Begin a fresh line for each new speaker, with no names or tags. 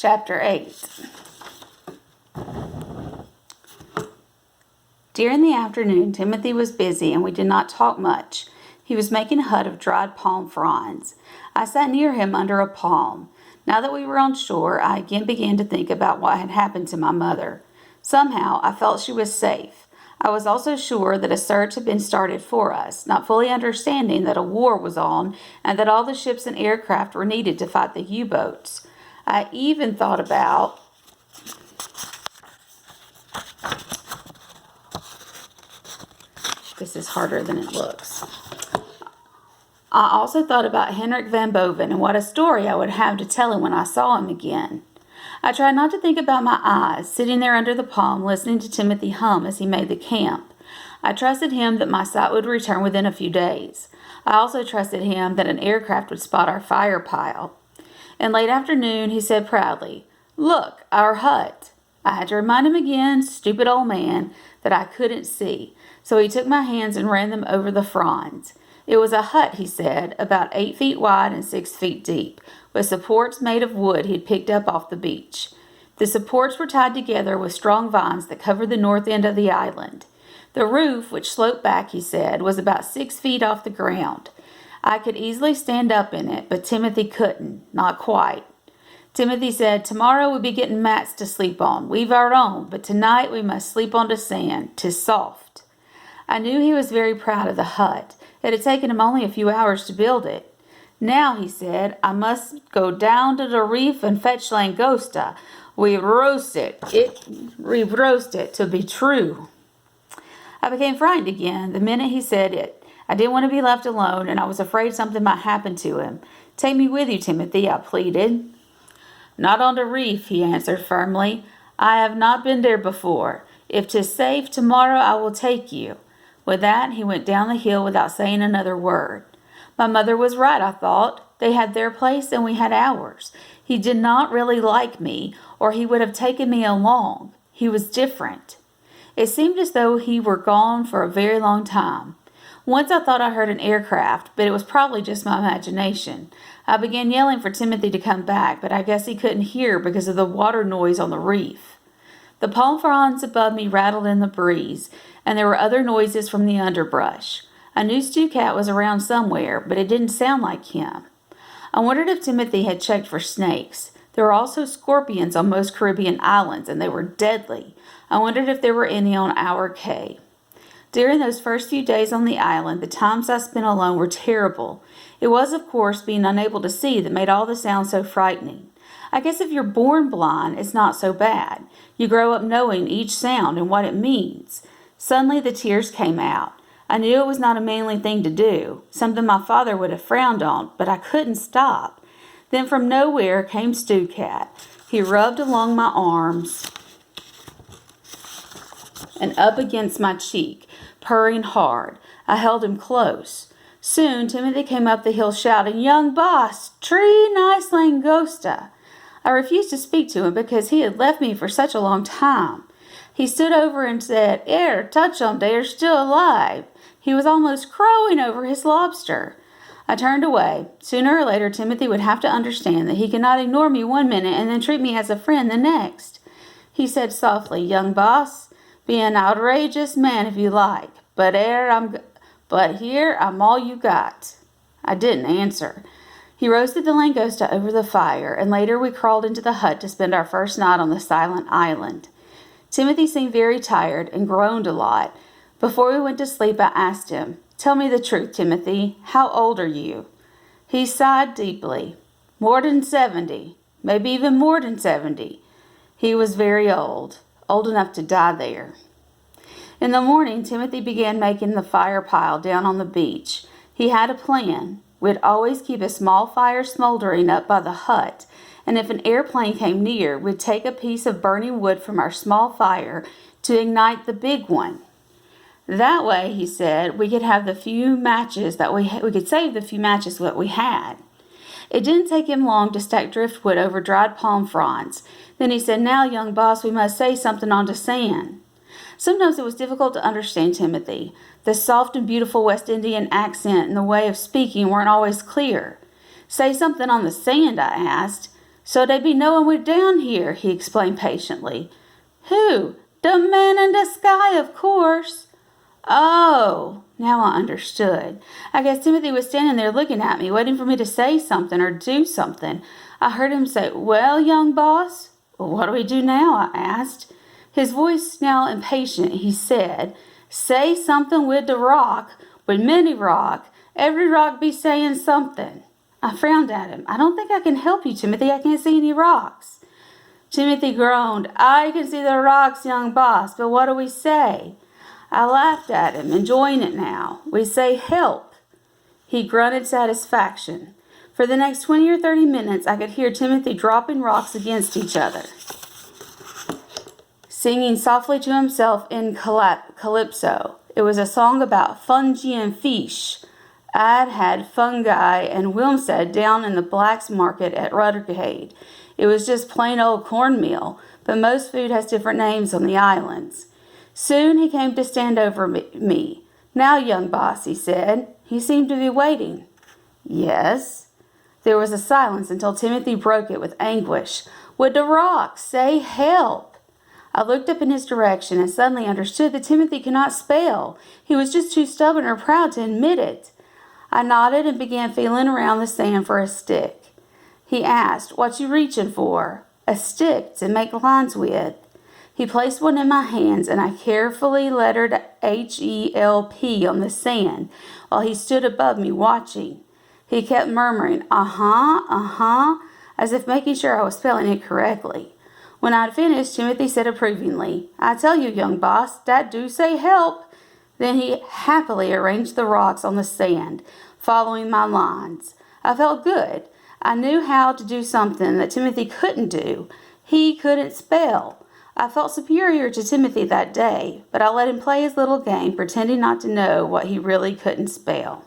Chapter 8. During the afternoon, Timothy was busy and we did not talk much. He was making a hut of dried palm fronds. I sat near him under a palm. Now that we were on shore, I again began to think about what had happened to my mother. Somehow, I felt she was safe. I was also sure that a search had been started for us, not fully understanding that a war was on and that all the ships and aircraft were needed to fight the U-boats. I even thought about this is harder than it looks. I also thought about Henrik van Boven and what a story I would have to tell him when I saw him again. I tried not to think about my eyes, sitting there under the palm listening to Timothy hum as he made the camp. I trusted him that my sight would return within a few days. I also trusted him that an aircraft would spot our fire pile. In late afternoon, he said proudly, "Look, our hut." I had to remind him again, stupid old man, that I couldn't see, so he took my hands and ran them over the fronds. It was a hut, he said, about 8 feet wide and 6 feet deep, with supports made of wood he'd picked up off the beach. The supports were tied together with strong vines that covered the north end of the island. The roof, which sloped back, he said, was about 6 feet off the ground. I could easily stand up in it, but Timothy couldn't, not quite. Timothy said, "Tomorrow we'll be getting mats to sleep on. We've our own, but tonight we must sleep on the sand. 'Tis soft." I knew he was very proud of the hut. It had taken him only a few hours to build it. "Now," he said, "I must go down to the reef and fetch langosta. We've roasted it to be true." I became frightened again the minute he said it. I didn't want to be left alone, and I was afraid something might happen to him. "Take me with you, Timothy," I pleaded. "Not on the reef," he answered firmly. "I have not been there before. If 'tis safe, tomorrow I will take you." With that, he went down the hill without saying another word. My mother was right, I thought. They had their place and we had ours. He did not really like me, or he would have taken me along. He was different. It seemed as though he were gone for a very long time. Once I thought I heard an aircraft, but it was probably just my imagination. I began yelling for Timothy to come back, but I guess he couldn't hear because of the water noise on the reef. The palm fronds above me rattled in the breeze, and there were other noises from the underbrush. I knew Stu Cat was around somewhere, but it didn't sound like him. I wondered if Timothy had checked for snakes. There are also scorpions on most Caribbean islands, and they were deadly. I wondered if there were any on our cay. During those first few days on the island, the times I spent alone were terrible. It was, of course, being unable to see that made all the sounds so frightening. I guess if you're born blind, it's not so bad. You grow up knowing each sound and what it means. Suddenly the tears came out. I knew it was not a manly thing to do, something my father would have frowned on, but I couldn't stop. Then from nowhere came Stu Cat. He rubbed along my arms and up against my cheek, purring hard. I held him close. Soon Timothy came up the hill shouting, "Young boss, tree nice langosta." I refused to speak to him because he had left me for such a long time. He stood over and said, "'Ere, touch 'em, they are still alive." He was almost crowing over his lobster. I turned away. Sooner or later, Timothy would have to understand that he could not ignore me one minute and then treat me as a friend the next. He said softly, "Young boss, be an outrageous man if you like, but here I'm all you got." I didn't answer. He roasted the langosta over the fire, and later we crawled into the hut to spend our first night on the silent island. Timothy seemed very tired and groaned a lot. Before we went to sleep, I asked him, "Tell me the truth, Timothy. How old are you?" He sighed deeply. "More than 70. Maybe even more than 70. He was very old enough to die there. In the morning, Timothy began making the fire pile down on the beach. He had a plan. We'd always keep a small fire smoldering up by the hut, and if an airplane came near, we'd take a piece of burning wood from our small fire to ignite the big one. That way, he said, we could have the few matches that we could save the few matches that we had. It didn't take him long to stack driftwood over dried palm fronds. Then he said, "Now, young boss, we must say something on the sand." Sometimes it was difficult to understand Timothy. The soft and beautiful West Indian accent and the way of speaking weren't always clear. "Say something on the sand," I asked. "So they be knowin' we're down here," he explained patiently. "Who? The man in the sky, of course." "Oh," now I understood. I guess Timothy was standing there looking at me, waiting for me to say something or do something. I heard him say, "Well, young boss?" "What do we do now?" I asked. His voice now impatient, he said, "Say something with the rock, with many rock. Every rock be saying something." I frowned at him. "I don't think I can help you, Timothy. I can't see any rocks." Timothy groaned. "I can see the rocks, young boss, but what do we say?" I laughed at him, enjoying it now. "We say help." He grunted satisfaction. For the next 20 or 30 minutes, I could hear Timothy dropping rocks against each other, singing softly to himself in calypso. It was a song about fungi and fish. I'd had fungi and Wilmstead down in the Blacks Market at Ruthergate. It was just plain old cornmeal, but most food has different names on the islands. Soon he came to stand over me. "Now, young boss," he said. He seemed to be waiting. "Yes?" There was a silence until Timothy broke it with anguish. "With the rocks, say help." I looked up in his direction and suddenly understood that Timothy could not spell. He was just too stubborn or proud to admit it. I nodded and began feeling around the sand for a stick. He asked, "What you reaching for?" "A stick to make lines with." He placed one in my hands, and I carefully lettered HELP on the sand while he stood above me watching. He kept murmuring, uh-huh, as if making sure I was spelling it correctly. When I'd finished, Timothy said approvingly, "I tell you, young boss, that do say help." Then he happily arranged the rocks on the sand, following my lines. I felt good. I knew how to do something that Timothy couldn't do. He couldn't spell. I felt superior to Timothy that day, but I let him play his little game, pretending not to know what he really couldn't spell.